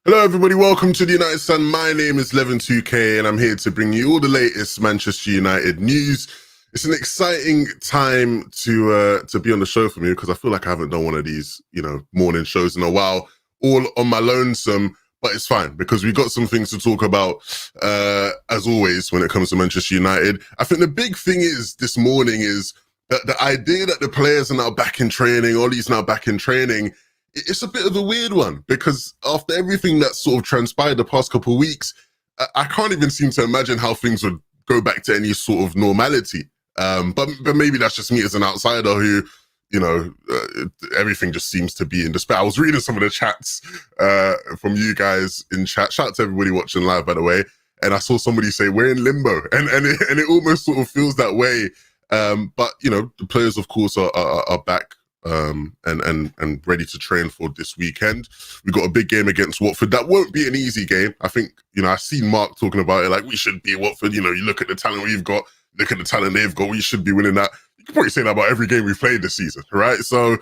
Hello everybody, welcome to the United Sun. My name is Levin2K and I'm here to bring you all the latest Manchester United news. It's an exciting time to be on the show for me because I feel like I haven't done one of these, morning shows in a while, all on my lonesome, but it's fine because we've got some things to talk about, as always, when it comes to Manchester United. I think the big thing is this morning is that the idea that the players are now back in training, Ollie's now back in training, it's a bit of a weird one because after everything that's sort of transpired the past couple of weeks, I can't even seem to imagine how things would go back to any sort of normality. But maybe that's just me as an outsider who, everything just seems to be in despair. I was reading some of the chats from you guys in chat. Shout out to everybody watching live, by the way. And I saw somebody say we're in limbo, and it almost sort of feels that way. But the players, of course, are back. And ready to train for this weekend. We've got a big game against Watford. That won't be an easy game. I think, I've seen Mark talking about it, like we should be Watford. You look at the talent we've got, look at the talent they've got, we should be winning that. You can probably say that about every game we've played this season, right? So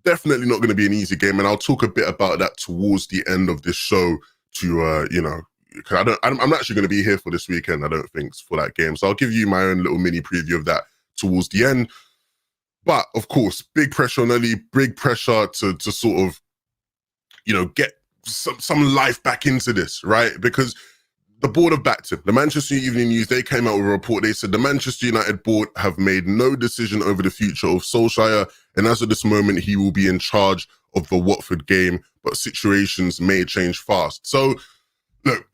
definitely not going to be an easy game. And I'll talk a bit about that towards the end of this show to, because I'm actually going to be here for this weekend, I don't think, for that game. So I'll give you my own little mini preview of that towards the end. But of course, big pressure on Ellie, big pressure to sort of, get some life back into this, right? Because the board have backed him. The Manchester Evening News, they came out with a report. They said the Manchester United board have made no decision over the future of Solskjaer. And as of this moment, he will be in charge of the Watford game, but situations may change fast. So look,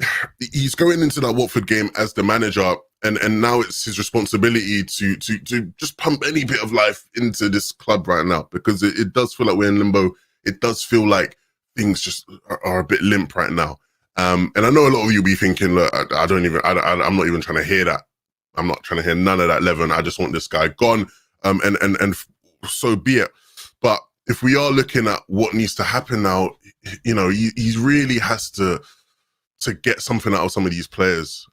he's going into that Watford game as the manager. And now it's his responsibility to just pump any bit of life into this club right now, because it does feel like we're in limbo. It does feel like things just are a bit limp right now. And I know a lot of you will be thinking, look, I'm not even trying to hear that. I'm not trying to hear none of that, Levin. I just want this guy gone. And so be it. But if we are looking at what needs to happen now, he really has to get something out of some of these players.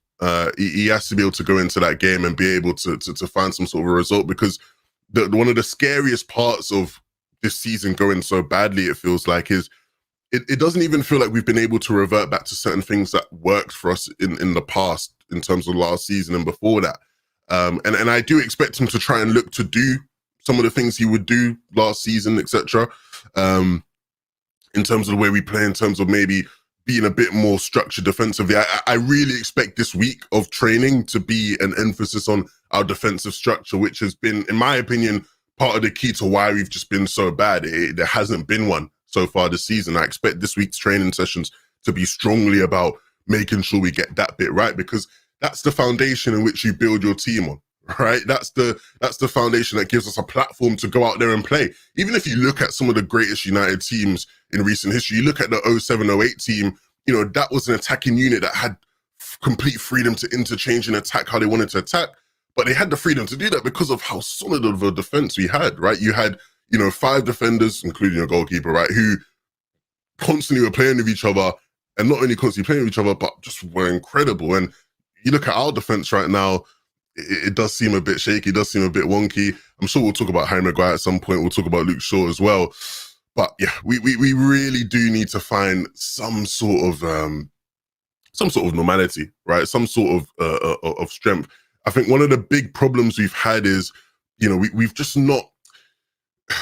He has to be able to go into that game and be able to find some sort of a result, because one of the scariest parts of this season going so badly, it feels like, is it doesn't even feel like we've been able to revert back to certain things that worked for us in the past, in terms of last season and before that. And I do expect him to try and look to do some of the things he would do last season, etc. In terms of the way we play, in terms of maybe being a bit more structured defensively. I really expect this week of training to be an emphasis on our defensive structure, which has been, in my opinion, part of the key to why we've just been so bad. There hasn't been one so far this season. I expect this week's training sessions to be strongly about making sure we get that bit right, because that's the foundation in which you build your team on, right? That's the foundation that gives us a platform to go out there and play. Even if you look at some of the greatest United teams in recent history, you look at the 07-08 team, that was an attacking unit that had complete freedom to interchange and attack how they wanted to attack. But they had the freedom to do that because of how solid of a defense we had, right? You had, 5 defenders, including a goalkeeper, right, who constantly were playing with each other, and not only constantly playing with each other, but just were incredible. And you look at our defense right now, it does seem a bit shaky, it does seem a bit wonky. I'm sure we'll talk about Harry Maguire at some point. We'll talk about Luke Shaw as well. But yeah, we really do need to find some sort of normality, right? Some sort of strength. I think one of the big problems we've had is,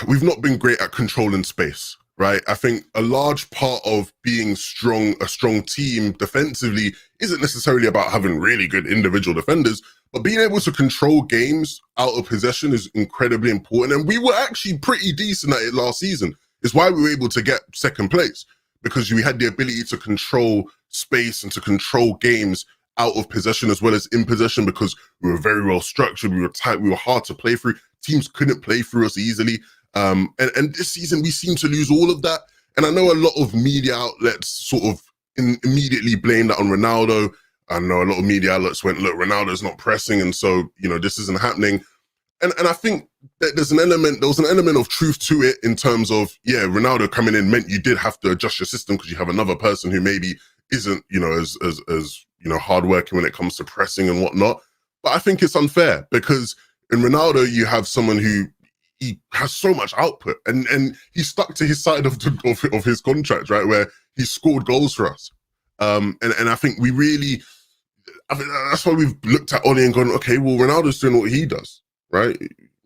we've not been great at controlling space, right? I think a large part of being a strong team defensively isn't necessarily about having really good individual defenders, but being able to control games out of possession is incredibly important. And we were actually pretty decent at it last season. It's why we were able to get second place, because we had the ability to control space and to control games out of possession as well as in possession, because we were very well structured, we were tight, we were hard to play through. Teams couldn't play through us easily. And this season we seem to lose all of that. And I know a lot of media outlets sort of immediately blame that on Ronaldo. I know a lot of media outlets went, look, Ronaldo's not pressing, and so, this isn't happening. And I think that there was an element of truth to it, in terms of, yeah, Ronaldo coming in meant you did have to adjust your system because you have another person who maybe isn't, as hardworking when it comes to pressing and whatnot. But I think it's unfair, because in Ronaldo you have someone who he has so much output, and he's stuck to his side of his contract, right, where He's scored goals for us. And I think we really, I think that's why we've looked at Oli and gone, okay, well, Ronaldo's doing what he does, right?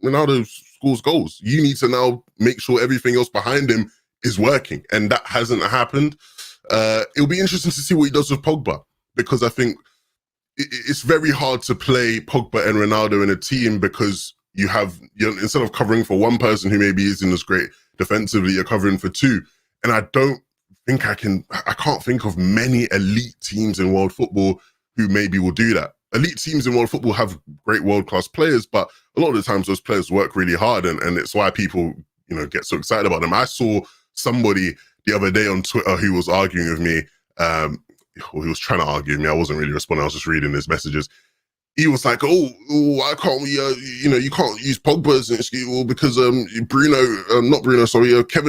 Ronaldo scores goals. You need to now make sure everything else behind him is working. And that hasn't happened. It'll be interesting to see what he does with Pogba, because I think it's very hard to play Pogba and Ronaldo in a team, because instead of covering for one person who maybe isn't as great defensively, you're covering for two. And I can't think of many elite teams in world football who maybe will do that. Elite teams in world football have great world-class players, but a lot of the times those players work really hard, and it's why people, get so excited about them. I saw somebody the other day on Twitter who was arguing with me. He was trying to argue with me. I wasn't really responding. I was just reading his messages. He was like, why can't we, you can't use Pogba as an excuse, because Kevin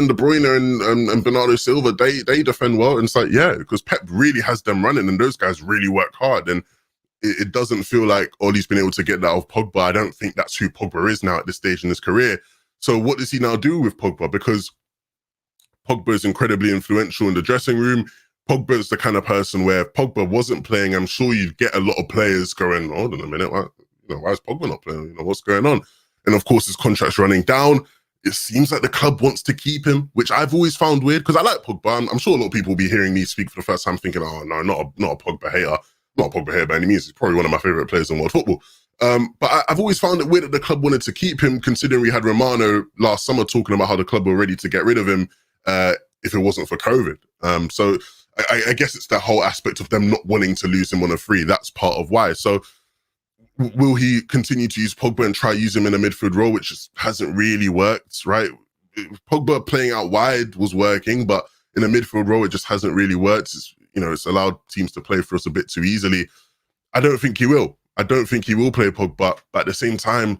De Bruyne and Bernardo Silva, they defend well. And it's like, yeah, because Pep really has them running, and those guys really work hard. And it doesn't feel like Ollie's been able to get that out of Pogba. I don't think that's who Pogba is now at this stage in his career. So what does he now do with Pogba? Because Pogba is incredibly influential in the dressing room. Pogba is the kind of person where if Pogba wasn't playing, I'm sure you'd get a lot of players going, hold on a minute, why is Pogba not playing? What's going on? And of course, his contract's running down. It seems like the club wants to keep him, which I've always found weird, because I like Pogba. I'm sure a lot of people will be hearing me speak for the first time thinking, oh, no, not a Pogba hater. Not a Pogba hater by any means. He's probably one of my favourite players in world football. But I've always found it weird that the club wanted to keep him, considering we had Romano last summer talking about how the club were ready to get rid of him if it wasn't for COVID. So I guess it's that whole aspect of them not wanting to lose him on a free. That's part of why. So will he continue to use Pogba and try use him in a midfield role, which just hasn't really worked, right? Pogba playing out wide was working, but in a midfield role, it just hasn't really worked. It's allowed teams to play for us a bit too easily. I don't think he will. I don't think he will play Pogba, but at the same time,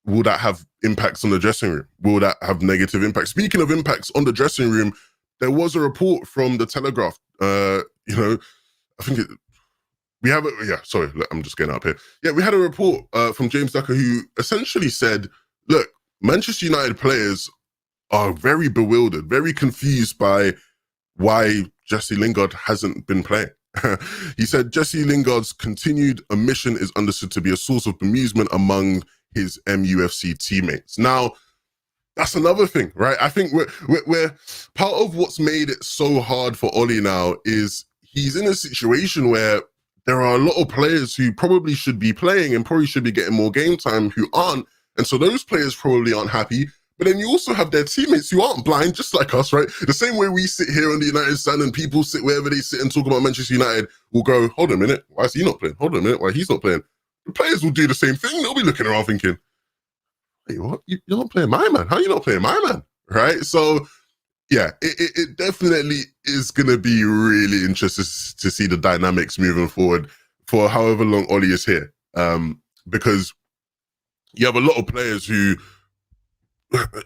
will that have impacts on the dressing room? Will that have negative impacts? Speaking of impacts on the dressing room, there was a report from the Telegraph. I think I'm just getting up here. Yeah, we had a report from James Ducker who essentially said, look, Manchester United players are very bewildered, very confused by why Jesse Lingard hasn't been playing. He said Jesse Lingard's continued omission is understood to be a source of bemusement among his MUFC teammates. Now, that's another thing, right? I think we're part of what's made it so hard for Ollie now is he's in a situation where there are a lot of players who probably should be playing and probably should be getting more game time who aren't. And so those players probably aren't happy. But then you also have their teammates who aren't blind, just like us, right? The same way we sit here on the United stand and people sit wherever they sit and talk about Manchester United will go, hold on a minute, why is he not playing? Hold on a minute, why he's not playing? The players will do the same thing. They'll be looking around thinking, hey, what? You're not playing my man. How are you not playing my man? Right? So, yeah, it definitely is going to be really interesting to see the dynamics moving forward for however long Ollie is here. Because you have a lot of players who,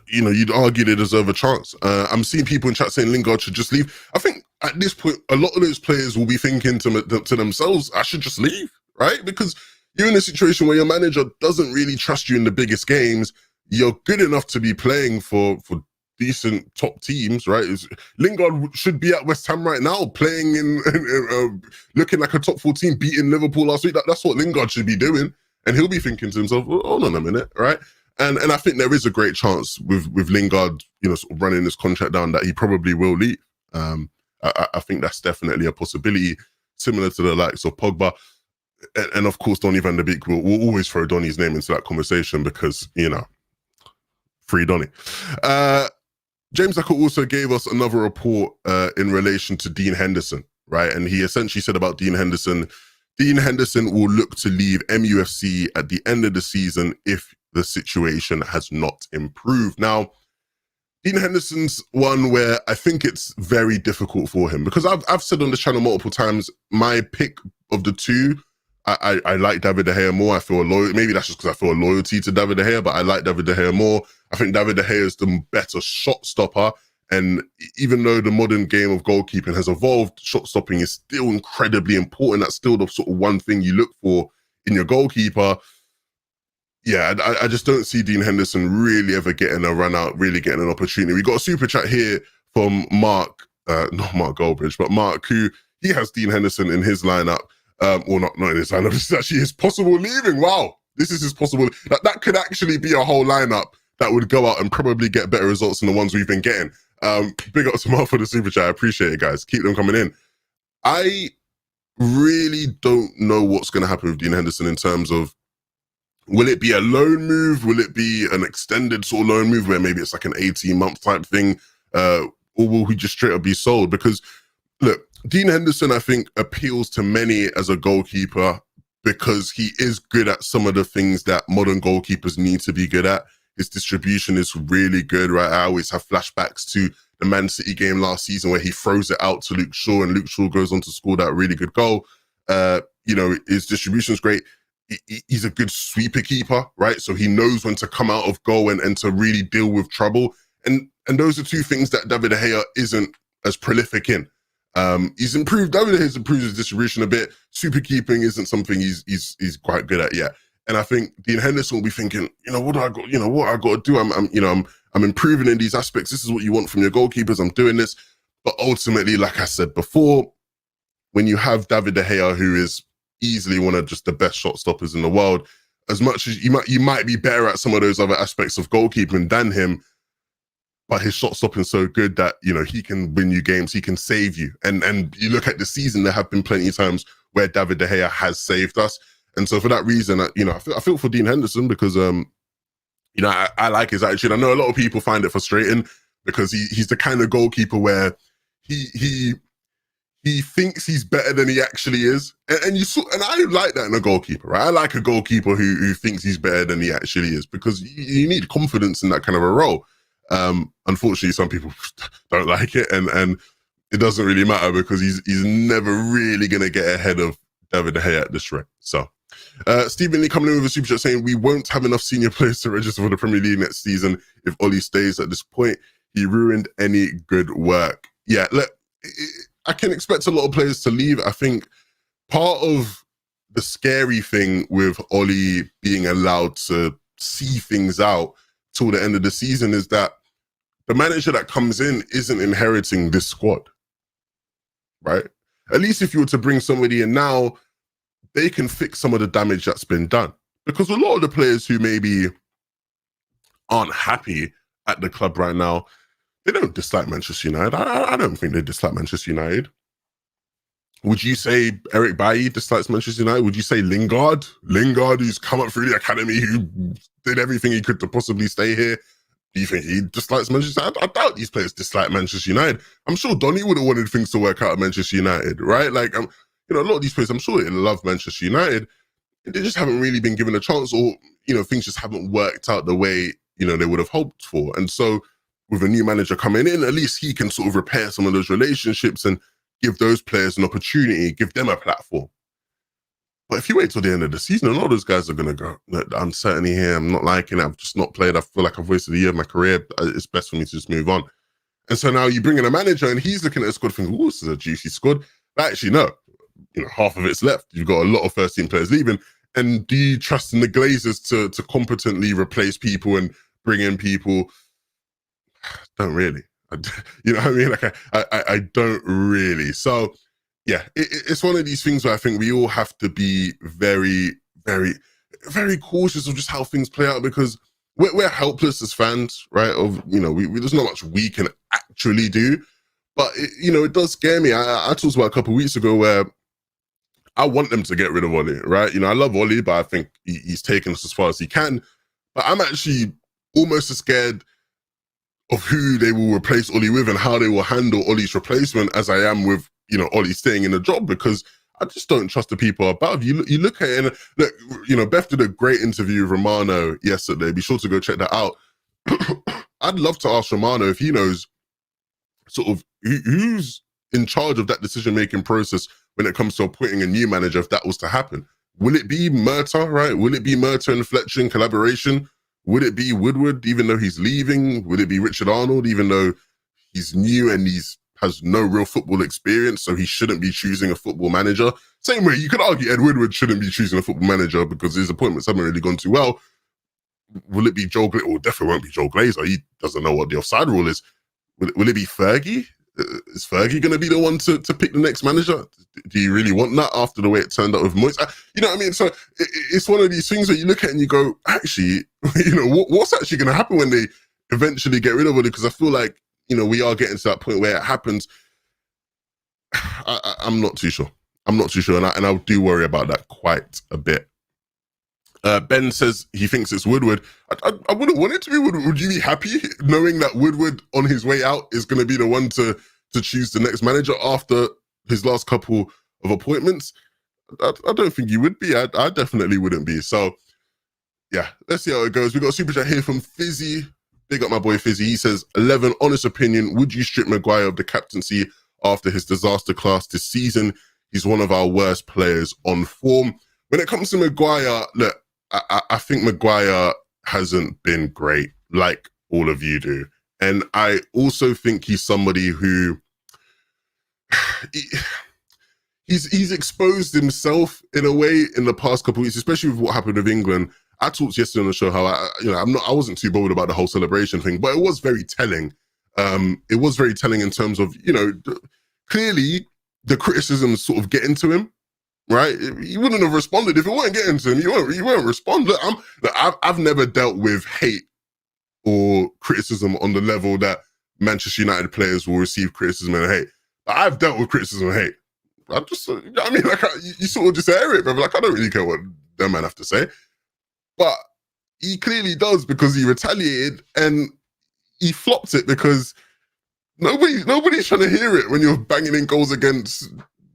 you'd argue they deserve a chance. I'm seeing people in chat saying Lingard should just leave. I think at this point, a lot of those players will be thinking to themselves, I should just leave, right? Because you're in a situation where your manager doesn't really trust you in the biggest games. You're good enough to be playing for decent top teams, right? Lingard should be at West Ham right now, playing in looking like a top 4 team, beating Liverpool last week. That's what Lingard should be doing. And he'll be thinking to himself, well, hold on a minute, right? And I think there is a great chance with Lingard, sort of running this contract down that he probably will leave. I think that's definitely a possibility, similar to the likes of Pogba. And of course, Donny van de Beek will always throw Donny's name into that conversation because, free Donny. James Ducker also gave us another report in relation to Dean Henderson, right? And he essentially said about Dean Henderson will look to leave MUFC at the end of the season if the situation has not improved. Now, Dean Henderson's one where I think it's very difficult for him because I've said on the channel multiple times, my pick of the two, I like David De Gea more. I feel loyal. Maybe that's just because I feel a loyalty to David De Gea, but I like David De Gea more. I think David De Gea is the better shot stopper. And even though the modern game of goalkeeping has evolved, shot stopping is still incredibly important. That's still the sort of one thing you look for in your goalkeeper. Yeah, I just don't see Dean Henderson really ever getting a run out, really getting an opportunity. We got a super chat here from Mark not Mark Goldbridge, but Mark, who he has Dean Henderson in his lineup. Or not in his lineup. This is actually his possible leaving. Wow, this is his possible. That could actually be a whole lineup that would go out and probably get better results than the ones we've been getting. Big up to Mark for the super chat. I appreciate it, guys. Keep them coming in. I really don't know what's going to happen with Dean Henderson in terms of, will it be a loan move? Will it be an extended sort of loan move where maybe it's like an 18-month type thing? Or will he just straight up be sold? Because, look, Dean Henderson, I think, appeals to many as a goalkeeper because he is good at some of the things that modern goalkeepers need to be good at. His distribution is really good, right? I always have flashbacks to the Man City game last season where he throws it out to Luke Shaw and Luke Shaw goes on to score that really good goal. His distribution is great. He's a good sweeper keeper, right? So he knows when to come out of goal and to really deal with trouble. And those are two things that David De Gea isn't as prolific in. He's improved. David De Gea's improved his distribution a bit. Super keeping isn't something he's quite good at yet. And I think Dean Henderson will be thinking, what do I got? What I got to do? I'm improving in these aspects. This is what you want from your goalkeepers. I'm doing this. But ultimately, like I said before, when you have David De Gea, who is easily one of just the best shot stoppers in the world, as much as you might be better at some of those other aspects of goalkeeping than him, but his shot stopping is so good that, he can win you games, he can save you. And you look at the season, there have been plenty of times where David De Gea has saved us. And so for that reason, I feel for Dean Henderson because, I like his attitude. I know a lot of people find it frustrating because he's the kind of goalkeeper where he thinks he's better than he actually is. And I like that in a goalkeeper, right? I like a goalkeeper who thinks he's better than he actually is because you need confidence in that kind of a role. Unfortunately, some people don't like it, and it doesn't really matter because he's never really going to get ahead of David De Gea at this rate. So, Stephen Lee coming in with a super chat saying, we won't have enough senior players to register for the Premier League next season if Ollie stays at this point. He ruined any good work. Yeah, I can expect a lot of players to leave. I think part of the scary thing with Ollie being allowed to see things out till the end of the season is that the manager that comes in isn't inheriting this squad, right? At least if you were to bring somebody in now, they can fix some of the damage that's been done. Because a lot of the players who maybe aren't happy at the club right now, they don't dislike Manchester United. I don't think they dislike Manchester United. Would you say Eric Bailly dislikes Manchester United? Would you say Lingard, who's come up through the academy, who did everything he could to possibly stay here? Do you think he dislikes Manchester United? I doubt these players dislike Manchester United. I'm sure Donny would have wanted things to work out at Manchester United, right? Like, a lot of these players, I'm sure they love Manchester United. They just haven't really been given a chance, or, things just haven't worked out the way, they would have hoped for. And so with a new manager coming in, at least he can sort of repair some of those relationships and give those players an opportunity, give them a platform. But if you wait till the end of the season, a lot of those guys are going to go, the uncertainty here, I'm not liking it, I've just not played, I feel like I've wasted a year of my career, it's best for me to just move on. And so now you bring in a manager and he's looking at a squad thinking, this is a juicy squad. But actually, no, half of it's left. You've got a lot of first-team players leaving. And do you trust in the Glazers to competently replace people and bring in people? Don't really. You know what I mean? Like, I don't really. So, yeah, it's one of these things where I think we all have to be very, very, very cautious of just how things play out because we're helpless as fans, right? There's not much we can actually do. But, it does scare me. I talked about a couple of weeks ago where I want them to get rid of Ollie, right? I love Ollie, but I think he's taken us as far as he can. But I'm actually almost as scared of who they will replace Ollie with and how they will handle Ollie's replacement as I am with, Ollie staying in the job, because I just don't trust the people above. You look at it and look, Beth did a great interview with Romano yesterday. Be sure to go check that out. I'd love to ask Romano if he knows sort of who's in charge of that decision-making process when it comes to appointing a new manager, if that was to happen. Will it be Murta, right? Will it be Murta and Fletcher in collaboration? Would it be Woodward, even though he's leaving? Would it be Richard Arnold, even though he's new and has no real football experience, so he shouldn't be choosing a football manager? Same way, you could argue Ed Woodward shouldn't be choosing a football manager because his appointments haven't really gone too well. Will it be Joe Glazer? Well, definitely won't be Joe Glazer. He doesn't know what the offside rule is. Will it be Fergie? Is Fergie going to be the one to pick the next manager? Do you really want that after the way it turned out with Moyes? You know what I mean? So it's one of these things where you look at it and you go, actually, you know, what's actually going to happen when they eventually get rid of it? Because I feel like, you know, we are getting to that point where it happens. I'm not too sure. I'm not too sure. And I do worry about that quite a bit. Ben says he thinks it's Woodward. I wouldn't want it to be Woodward. Would you be happy knowing that Woodward on his way out is going to be the one to choose the next manager after his last couple of appointments? I don't think you would be. I definitely wouldn't be. So, yeah, let's see how it goes. We got a super chat here from Fizzy. Big up my boy Fizzy. He says, 11, honest opinion, would you strip Maguire of the captaincy after his disaster class this season? He's one of our worst players on form. When it comes to Maguire, look, I think Maguire hasn't been great, like all of you do. And I also think he's somebody who he's exposed himself in a way in the past couple of weeks, especially with what happened with England. I talked yesterday on the show how I wasn't too bothered about the whole celebration thing, but it was very telling. It was very telling in terms of, you know, clearly the criticism sort of getting to him. Right, he wouldn't have responded if it weren't getting to him. You won't respond. Look, I've never dealt with hate or criticism on the level that Manchester United players will receive criticism and hate. But I've dealt with criticism and hate. I mean, like you sort of just air it, brother. Like I don't really care what that man have to say, but he clearly does because he retaliated and he flopped it because nobody's trying to hear it when you're banging in goals against,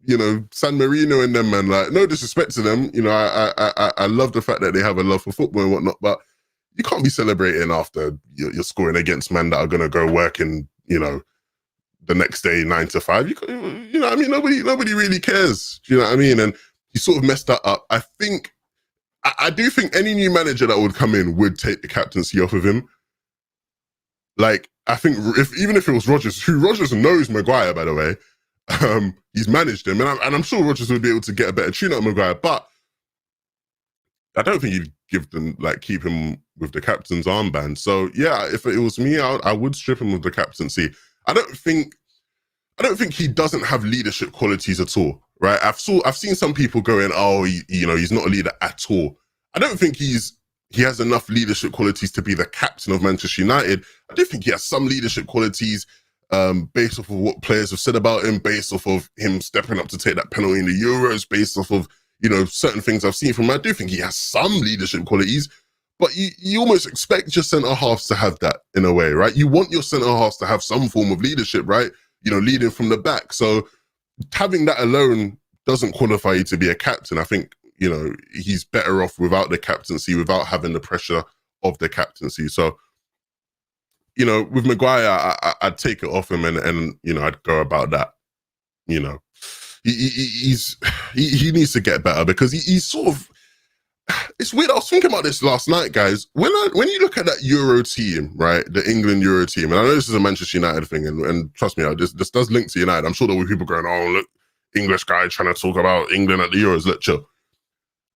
you know, San Marino and them, man. Like, no disrespect to them. You know, I love the fact that they have a love for football and whatnot, but you can't be celebrating after you're scoring against men that are going to go working, you know, the next day 9 to 5. You know what I mean? Nobody really cares. Do you know what I mean? And he sort of messed that up. I do think any new manager that would come in would take the captaincy off of him. Like, I think even if it was Rodgers, who Rodgers knows Maguire, by the way, he's managed him, and I'm sure Rodgers would be able to get a better tune out of Maguire, but I don't think he'd keep him with the captain's armband. So yeah, if it was me, I would strip him of the captaincy. I don't think he doesn't have leadership qualities at all, right? I've seen some people going, oh, he's not a leader at all. I don't think he has enough leadership qualities to be the captain of Manchester United. I do think he has some leadership qualities based off of what players have said about him, based off of him stepping up to take that penalty in the Euros, based off of, you know, certain things I've seen from him. I do think he has some leadership qualities, but you almost expect your centre-halves to have that in a way, right? You want your centre-halves to have some form of leadership, right? You know, leading from the back. So having that alone doesn't qualify you to be a captain. I think, you know, he's better off without the captaincy, without having the pressure of the captaincy. So, you know, with Maguire, I'd take it off him and you know, I'd go about that. You know, he needs to get better because he's sort of, it's weird. I was thinking about this last night, guys. When you look at that Euro team, right, the England Euro team, and I know this is a Manchester United thing, and trust me, this does link to United. I'm sure there were people going, oh, look, English guy trying to talk about England at the Euros. Look, chill.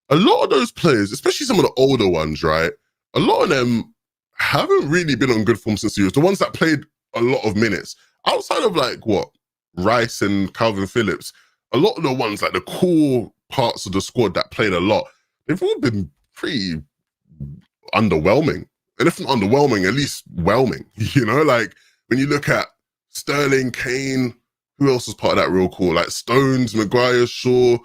A lot of those players, especially some of the older ones, right, a lot of them haven't really been on good form since the Euros. The ones that played a lot of minutes, outside of like what, Rice and Calvin Phillips, a lot of the ones, like the core parts of the squad that played a lot, they've all been pretty underwhelming. And if not underwhelming, at least whelming. You know, like when you look at Sterling, Kane, who else was part of that real core? Like Stones, Maguire, Shaw.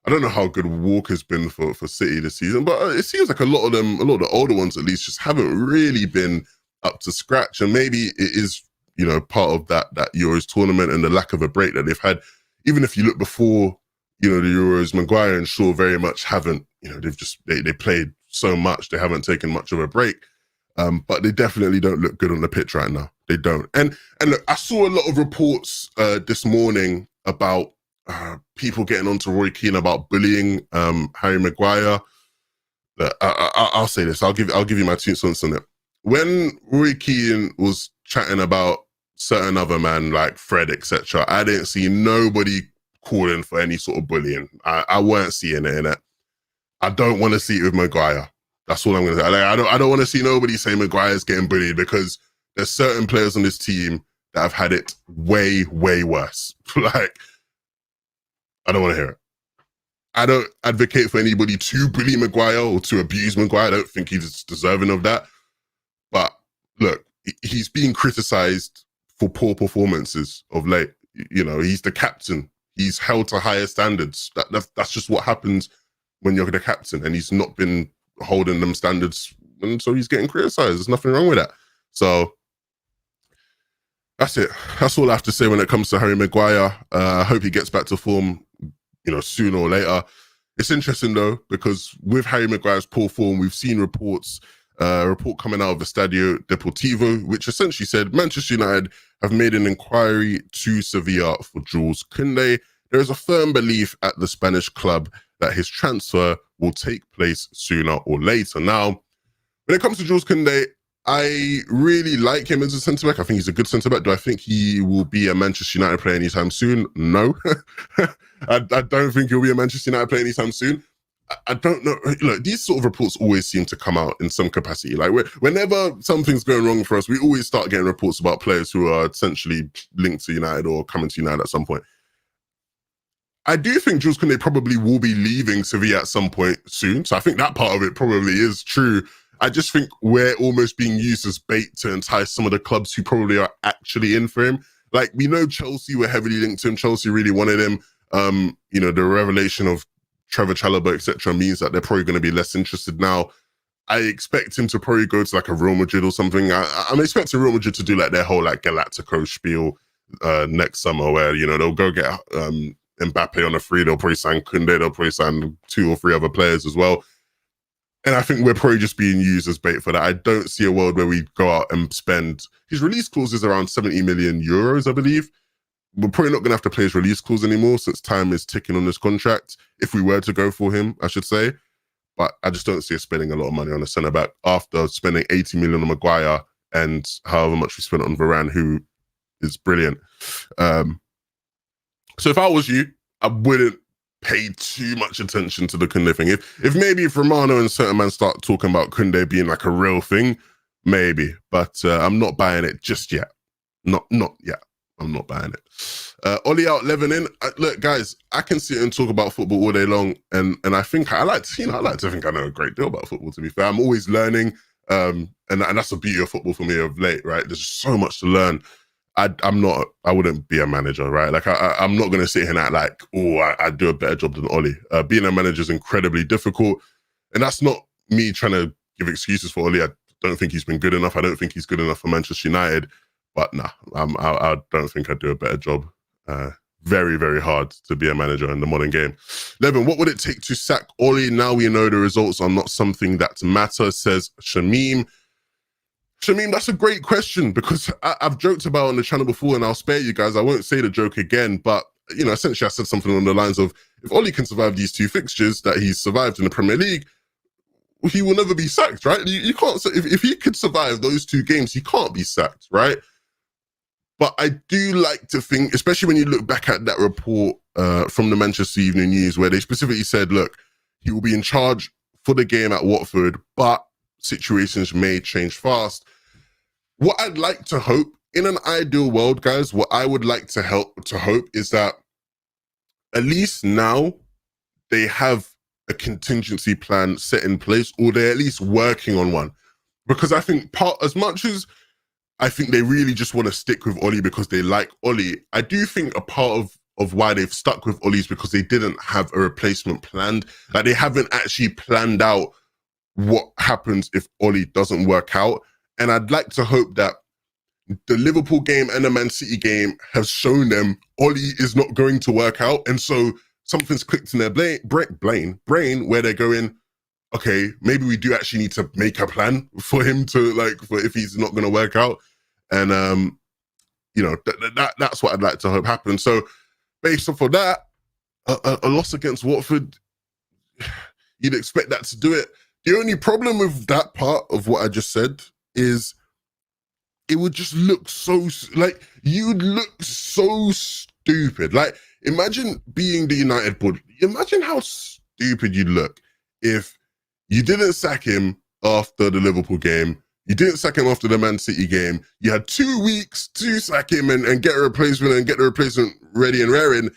I don't know how good Walker's been for City this season, but it seems like a lot of the older ones at least just haven't really been up to scratch. And maybe it is, you know, part of that Euros tournament and the lack of a break that they've had. Even if you look before, you know, the Euros, Maguire and Shaw very much haven't, you know, they played so much, they haven't taken much of a break. But they definitely don't look good on the pitch right now. They don't. And look, I saw a lot of reports this morning about people getting onto Roy Keane about bullying Harry Maguire. I'll say this. I'll give you my 2 cents on it. When Roy Keane was chatting about certain other man like Fred, etc., I didn't see nobody calling for any sort of bullying. I weren't seeing it in it. I don't want to see it with Maguire. That's all I'm going to say. Like, I don't want to see nobody say Maguire's getting bullied because there's certain players on this team that have had it way, way worse. Like, I don't want to hear it. I don't advocate for anybody to bully Maguire or to abuse Maguire. I don't think he's deserving of that. But look, he's being criticised for poor performances of late. You know, he's the captain. He's held to higher standards. That's just what happens when you're the captain, and he's not been holding them standards, and so he's getting criticised. There's nothing wrong with that. So that's it. That's all I have to say when it comes to Harry Maguire. I hope he gets back to form, you know, sooner or later. It's interesting though, because with Harry Maguire's poor form, we've seen reports, a report coming out of the Estadio Deportivo, which essentially said Manchester United have made an inquiry to Sevilla for Jules Koundé. There is a firm belief at the Spanish club that his transfer will take place sooner or later. Now, when it comes to Jules Koundé, I really like him as a centre-back. I think he's a good centre-back. Do I think he will be a Manchester United player anytime soon? No. I don't think he'll be a Manchester United player anytime soon. I don't know. Look, these sort of reports always seem to come out in some capacity. Like, whenever something's going wrong for us, we always start getting reports about players who are essentially linked to United or coming to United at some point. I do think Jules Koundé probably will be leaving Sevilla at some point soon. So I think that part of it probably is true. I just think we're almost being used as bait to entice some of the clubs who probably are actually in for him. Like, we know Chelsea were heavily linked to him. Chelsea really wanted him. You know, the revelation of Trevor Chalobah, etc., means that they're probably going to be less interested now. I expect him to probably go to like a Real Madrid or something. I'm expecting Real Madrid to do like their whole like Galactico spiel next summer, where, you know, they'll go get Mbappe on a free. They'll probably sign Koundé. They'll probably sign 2 or 3 other players as well. And I think we're probably just being used as bait for that. I don't see a world where we go out and spend... His release clause is around 70 million euros, I believe. We're probably not going to have to play his release clause anymore, since time is ticking on this contract, if we were to go for him, I should say. But I just don't see us spending a lot of money on a centre-back after spending 80 million on Maguire and however much we spent on Varane, who is brilliant. So if I was you, I wouldn't pay too much attention to the Koundé thing. If Romano and certain man start talking about Koundé being like a real thing, maybe. But I'm not buying it just yet. Not yet. I'm not buying it. Ollie out Lebanon. Look, guys, I can sit and talk about football all day long, and I think I like to think I know a great deal about football. To be fair, I'm always learning, and that's the beauty of football for me of late. Right, there's so much to learn. I wouldn't be a manager, right? Like, I'm not going to sit here and act like, I do a better job than Ollie. Being a manager is incredibly difficult. And that's not me trying to give excuses for Ollie. I don't think he's been good enough. I don't think he's good enough for Manchester United. But nah, I don't think I'd do a better job. Very, very hard to be a manager in the modern game. Levin, what would it take to sack Ollie? Now we know the results are not something that matters, says Shamim. Shamim, that's a great question, because I've joked about on the channel before, and I'll spare you guys. I won't say the joke again, but, you know, essentially I said something on the lines of, if Ollie can survive these 2 fixtures that he's survived in the Premier League, he will never be sacked, right? You can't, if he could survive those 2 games, he can't be sacked, right? But I do like to think, especially when you look back at that report from the Manchester Evening News, where they specifically said, look, he will be in charge for the game at Watford, but situations may change fast. What I'd like to hope, in an ideal world, guys, what I would like to hope is that at least now they have a contingency plan set in place, or they're at least working on one. Because I think as much as I think they really just want to stick with Ollie because they like Ollie, I do think a part of why they've stuck with Ollie is because they didn't have a replacement planned. Like, they haven't actually planned out what happens if Ollie doesn't work out. And I'd like to hope that the Liverpool game and the Man City game have shown them Ollie is not going to work out. And so something's clicked in their brain where they're going, okay, maybe we do actually need to make a plan for him to, like, for if he's not going to work out. And, you know, that's what I'd like to hope happens. So based off of that, a loss against Watford, you'd expect that to do it. The only problem with that part of what I just said is it would just look so, like, you'd look so stupid. Like, imagine being the United board. Imagine how stupid you'd look if you didn't sack him after the Liverpool game. You didn't sack him after the Man City game. You had 2 weeks to sack him and get a replacement and get the replacement ready and raring.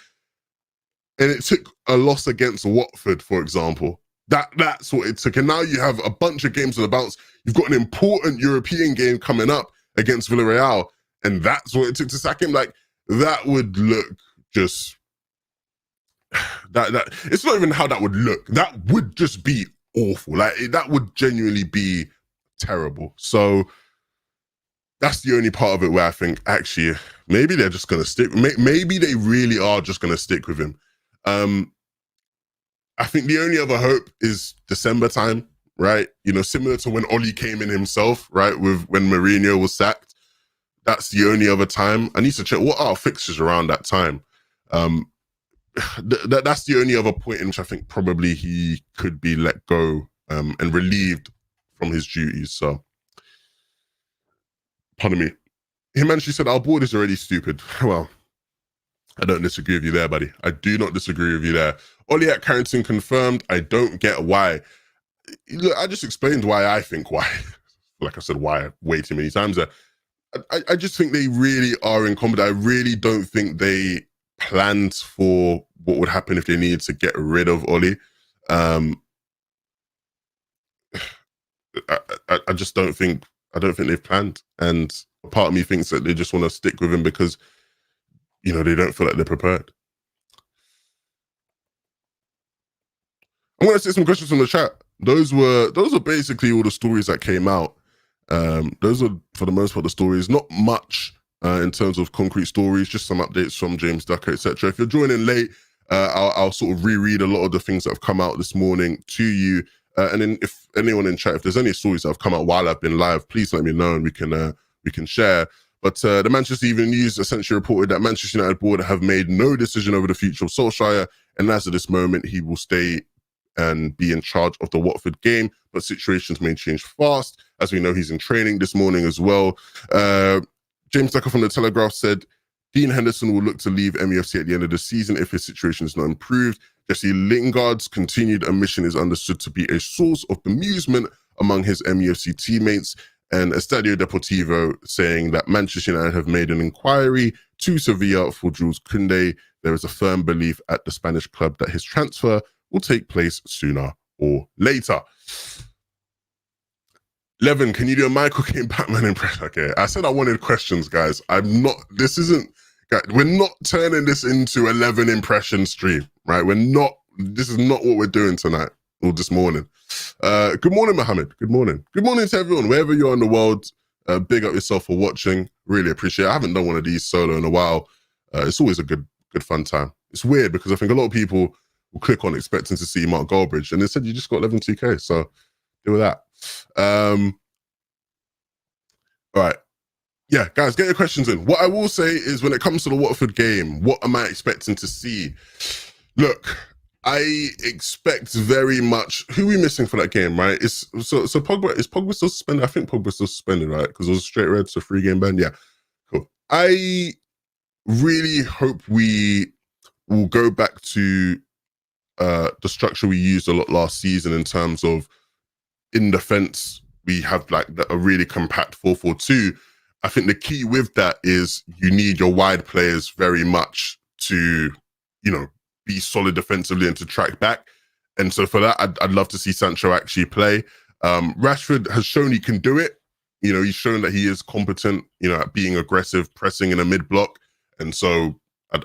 And it took a loss against Watford, for example. That's what it took. And now you have a bunch of games on the bounce. You've got an important European game coming up against Villarreal, and that's what it took to sack him. Like, that would look just that it's not even how that would look. That would just be awful. Like, that would genuinely be terrible. So that's the only part of it where I think, actually, maybe they're just going to stick. Maybe they really are just going to stick with him. I think the only other hope is December time, right? You know, similar to when Oli came in himself, right? With when Mourinho was sacked. That's the only other time. I need to check what are our fixtures around that time. That's the only other point in which I think probably he could be let go and relieved from his duties. So, pardon me. Himanshu said, our board is already stupid. Well, I don't disagree with you there, buddy. I do not disagree with you there. Oli at Carrington confirmed. I don't get why. Look, I just explained why I think why. Like I said, why way too many times. I just think they really are incompetent. I really don't think they planned for what would happen if they needed to get rid of Oli. I just don't think they've planned. And part of me thinks that they just want to stick with him because, you know, they don't feel like they're prepared. I'm going to take some questions from the chat. Those were basically all the stories that came out. Those are, for the most part, the stories. Not much in terms of concrete stories, just some updates from James Ducker, etc. If you're joining late, I'll sort of reread a lot of the things that have come out this morning to you. And then if anyone in chat, if there's any stories that have come out while I've been live, please let me know and we can share. But the Manchester Evening News essentially reported that Manchester United board have made no decision over the future of Solskjaer, and as of this moment, he will stay and be in charge of the Watford game, but situations may change fast. As we know, he's in training this morning as well. James Ducker from The Telegraph said, Dean Henderson will look to leave MUFC at the end of the season if his situation is not improved. Jesse Lingard's continued omission is understood to be a source of bemusement among his MUFC teammates. And Estadio Deportivo saying that Manchester United have made an inquiry to Sevilla for Jules Koundé. There is a firm belief at the Spanish club that his transfer will take place sooner or later. Levin, can you do a Michael Caine Batman impression? Okay, I said I wanted questions, guys. We're not turning this into 11 impression stream, right? This is not what we're doing tonight or this morning. Good morning, Mohammed. Good morning. Good morning to everyone, wherever you are in the world. Big up yourself for watching. Really appreciate it. I haven't done one of these solo in a while. It's always a good fun time. It's weird because I think a lot of people will click on expecting to see Mark Goldbridge, and they said you just got 11-2K, so deal with that. All right. Yeah, guys, get your questions in. What I will say is when it comes to the Watford game, what am I expecting to see? Look, I expect very much. Who are we missing for that game, right? So Pogba, is Pogba still suspended? I think Pogba's still suspended, right? Because it was a straight red, so 3-game ban. Yeah, cool. I really hope we will go back to the structure we used a lot last season in terms of in defense, we have like a really compact 4-4-2. I think the key with that is you need your wide players very much to, you know, be solid defensively and to track back. And so for that, I'd love to see Sancho actually play. Rashford has shown he can do it. You know, he's shown that he is competent, you know, at being aggressive, pressing in a mid block. And so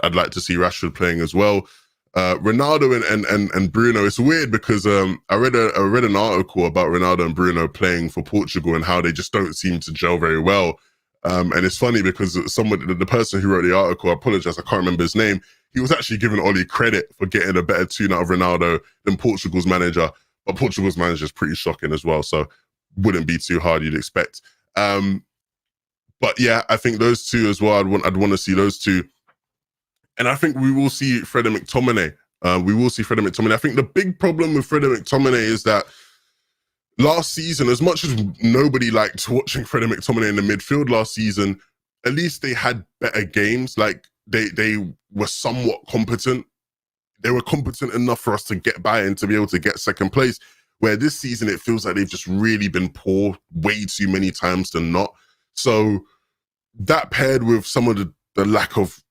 I'd like to see Rashford playing as well. Ronaldo and Bruno, it's weird because I read an article about Ronaldo and Bruno playing for Portugal and how they just don't seem to gel very well. And it's funny because the person who wrote the article, I apologize, I can't remember his name, he was actually giving Oli credit for getting a better tune out of Ronaldo than Portugal's manager. But Portugal's manager is pretty shocking as well, so wouldn't be too hard, you'd expect. But yeah, I think those two as well, I'd want to see those two. And I think we will see Freddie McTominay. I think the big problem with Freddie McTominay is that last season, as much as nobody liked watching Freddie McTominay in the midfield last season, at least they had better games. Like they were somewhat competent. They were competent enough for us to get by and to be able to get second place. where this season it feels like they've just really been poor way too many times than not. So that paired with some of the lack of,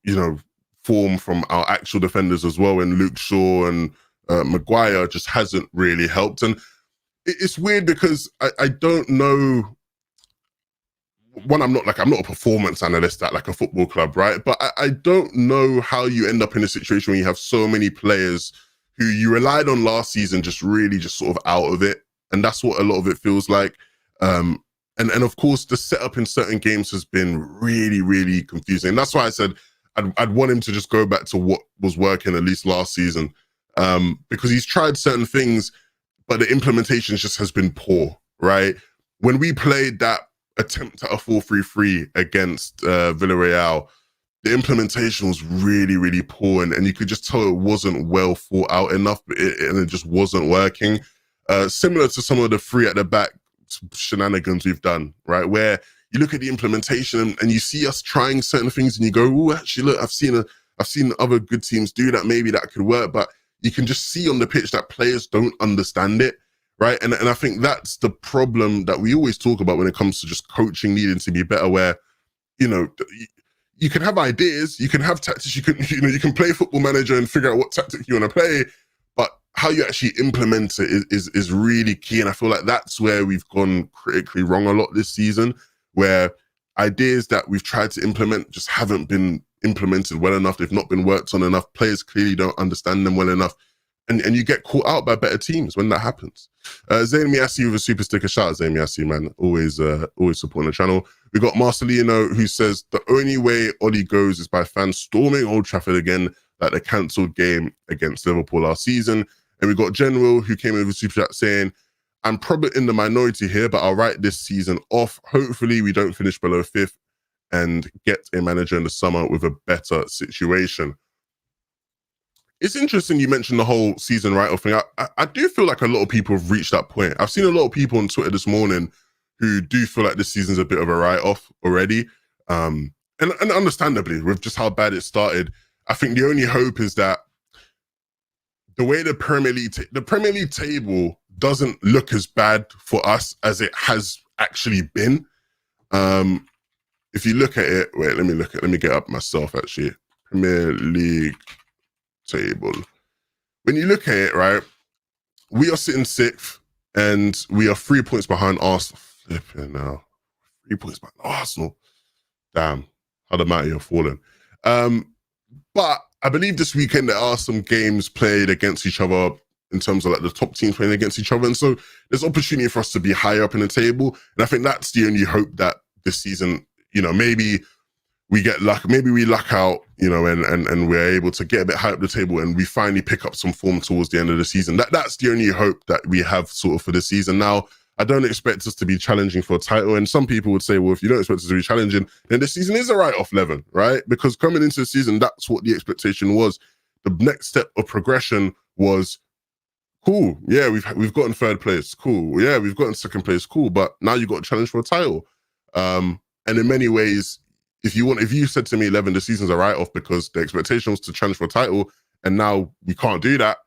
form from our actual defenders as well, and Luke Shaw and Maguire just hasn't really helped. And it's weird because I don't know. One, I'm not a performance analyst at like a football club, right? But I don't know how you end up in a situation where you have so many players who you relied on last season just really just sort of out of it. And that's what a lot of it feels like. And of course, the setup in certain games has been really, really confusing. And that's why I said I'd want him to just go back to what was working at least last season, because he's tried certain things, but the implementation just has been poor, right? When we played that attempt at a 4-3-3 against Villarreal, the implementation was really, really poor, and you could just tell it wasn't well thought out enough, and it just wasn't working. Similar to some of the three at the back shenanigans we've done, right? Where you look at the implementation and you see us trying certain things, and you go, "Oh, actually, look, I've seen other good teams do that. Maybe that could work." But you can just see on the pitch that players don't understand it. Right. And I think that's the problem that we always talk about when it comes to just coaching needing to be better, where, you can have ideas, you can have tactics, you can play Football Manager and figure out what tactic you want to play, but how you actually implement it is really key. And I feel like that's where we've gone critically wrong a lot this season, where ideas that we've tried to implement just haven't been implemented well enough. They've not been worked on enough. Players clearly don't understand them well enough. And you get caught out by better teams when that happens. Zayn Miassi with a super sticker. Shout out Zayn Miassi, man. Always supporting the channel. We got Marcelino who says the only way Ollie goes is by fans storming Old Trafford again, like the cancelled game against Liverpool last season. And we got General who came in with a super chat saying, I'm probably in the minority here, but I'll write this season off. Hopefully we don't finish below 5th and get a manager in the summer with a better situation. It's interesting you mentioned the whole season write-off thing. I do feel like a lot of people have reached that point. I've seen a lot of people on Twitter this morning who do feel like this season's a bit of a write-off already. And understandably, with just how bad it started, I think the only hope is that the way the Premier League table doesn't look as bad for us as it has actually been. If you look at it, wait, let me get up myself actually. Premier League table. When you look at it, right, we are sitting 6th and we are 3 points behind Arsenal. Flipping now. 3 points behind Arsenal. Damn, how the mighty have fallen. But I believe this weekend there are some games played against each other in terms of like the top teams playing against each other. And so there's opportunity for us to be higher up in the table. And I think that's the only hope that this season, maybe we get luck, maybe we luck out, and we're able to get a bit high up the table and we finally pick up some form towards the end of the season. That's the only hope that we have sort of for this season. Now, I don't expect us to be challenging for a title. And some people would say, well, if you don't expect us to be challenging, then this season is a write-off, Levin, right? Because coming into the season, that's what the expectation was. The next step of progression was, cool, yeah, we've gotten 3rd place, cool. Yeah, we've gotten 2nd place, cool. But now you've got to challenge for a title. And in many ways, if you said to me, Levin, the season's a write-off because the expectation was to challenge for a title, and now we can't do that,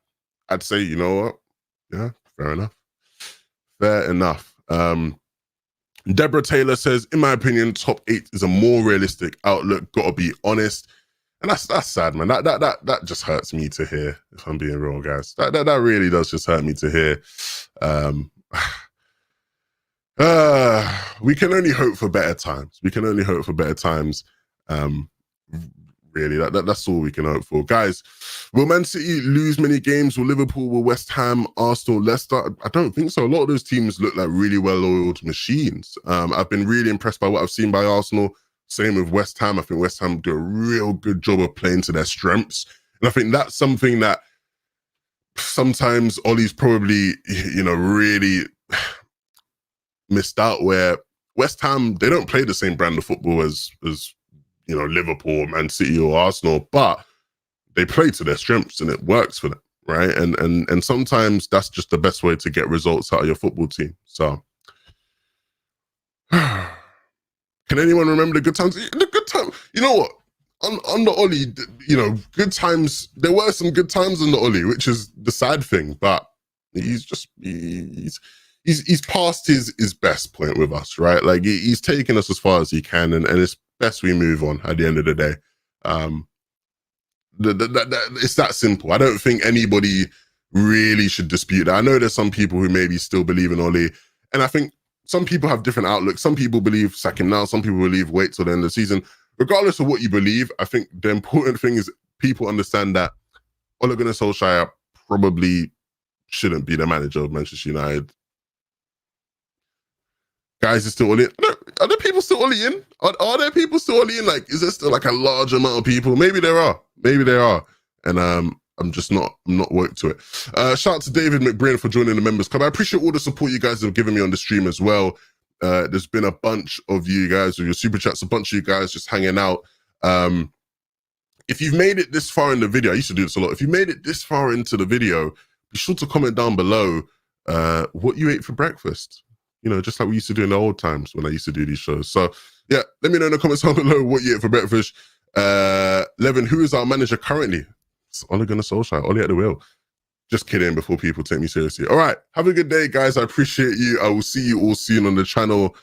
I'd say, you know what? Yeah, fair enough. Fair enough. Deborah Taylor says, in my opinion, top 8 is a more realistic outlook. Gotta be honest. And that's sad, man. That just hurts me to hear, if I'm being real, guys. That really does just hurt me to hear. We can only hope for better times. Really, that's all we can hope for. Guys, will Man City lose many games? Will Liverpool, will West Ham, Arsenal, Leicester? I don't think so. A lot of those teams look like really well-oiled machines. I've been really impressed by what I've seen by Arsenal. Same with West Ham. I think West Ham do a real good job of playing to their strengths. And I think that's something that sometimes Ollie's probably, really missed out, where West Ham, they don't play the same brand of football as Liverpool, Man City or Arsenal, but they play to their strengths and it works for them, right? And sometimes that's just the best way to get results out of your football team. So can anyone remember the good times? The good time, you know what? On the Ollie, good times, there were some good times on the Ollie, which is the sad thing, but He's past his best point with us, right? Like he's taken us as far as he can, and it's best we move on at the end of the day. It's that simple. I don't think anybody really should dispute that. I know there's some people who maybe still believe in Ole, and I think some people have different outlooks. Some people believe sack him now, some people believe wait till the end of the season. Regardless of what you believe, I think the important thing is people understand that Ole Gunnar Solskjaer probably shouldn't be the manager of Manchester United. Guys are still all in. Are there people still all in? Are there people still all in? Like, is there still like a large amount of people? Maybe there are. Maybe there are. And I'm just not woke to it. Shout out to David McBrain for joining the members club. I appreciate all the support you guys have given me on the stream as well. There's been a bunch of you guys with your super chats, a bunch of you guys just hanging out. If you've made it this far in the video, I used to do this a lot. If you made it this far into the video, be sure to comment down below what you ate for breakfast. You know, just like we used to do in the old times when I used to do these shows. So, yeah, let me know in the comments down below what you ate for breakfast. Levin, who is our manager currently? It's Ole Gunnar Solskjaer, Ole at the wheel. Just kidding before people take me seriously. All right, have a good day, guys. I appreciate you. I will see you all soon on the channel.